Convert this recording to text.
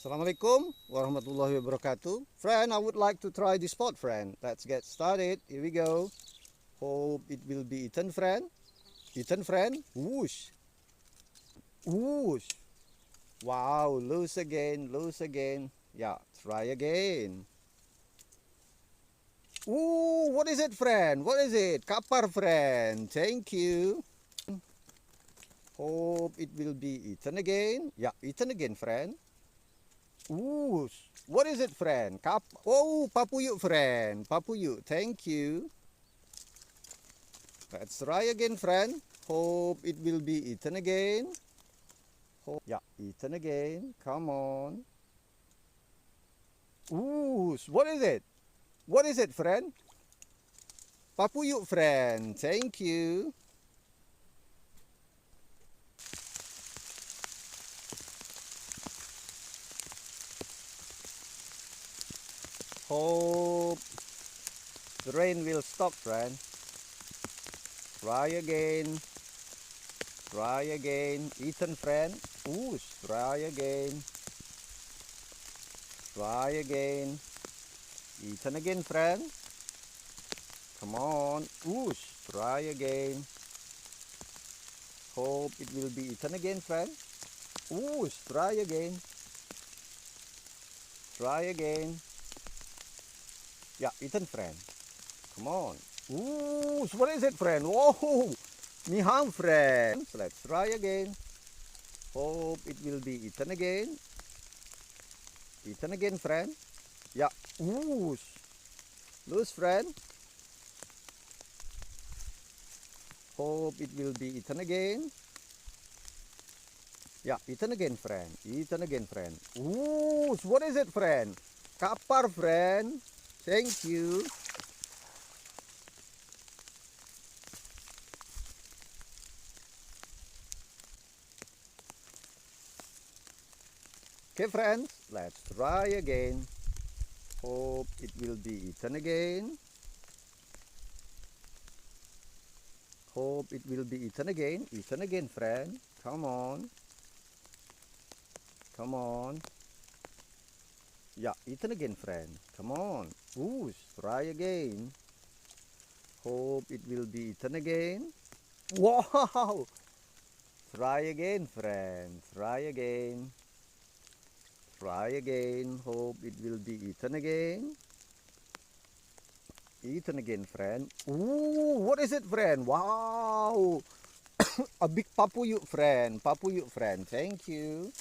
Assalamualaikum warahmatullahi wabarakatuh. Friend, I would like to try this spot, friend. Let's get started. Here we go. Hope it will be eaten, friend. Eaten, friend. Whoosh. Whoosh. Wow, loose again, loose again. Yeah, try again. Ooh, what is it, friend? What is it? Kapar, friend. Thank you. Hope it will be eaten again. Yeah, eaten again, friend. Ooh, what is it, friend? Oh, papuyuk, friend. Papuyuk, thank you. Let's try again, friend. Hope it will be eaten again. Yeah, eaten again. Come on. Ooh, what is it? What is it, friend? Papuyuk, friend. Thank you. Hope the rain will stop, friend. Try again. Try again. Eaten, friend. Ooh, try again. Try again. Eaten again, friend. Come on. Ooh, try again. Hope it will be eaten again, friend. Ooh, try again. Try again. Yeah, eaten, friend. Come on. Ooh, what is it, friend? Whoa, mehau, friend. Let's try again. Hope it will be eaten again. Eaten again, friend. Yeah. Ooh, loose, friend. Hope it will be eaten again. Yeah, eaten again, friend. Eaten again, friend. Ooh, what is it, friend? Kapar, friend. Thank you. Okay, friends, let's try again. Hope it will be eaten again. Hope it will be eaten again. Eaten again, friend. Come on. Come on. Yeah, eaten again, friend. Come on. Ooh, try again. Hope it will be eaten again. Wow! Try again, friend. Try again. Try again. Hope it will be eaten again. Eaten again, friend. Ooh, what is it, friend? Wow! A big papuyuk, friend. Papuyuk, friend. Thank you.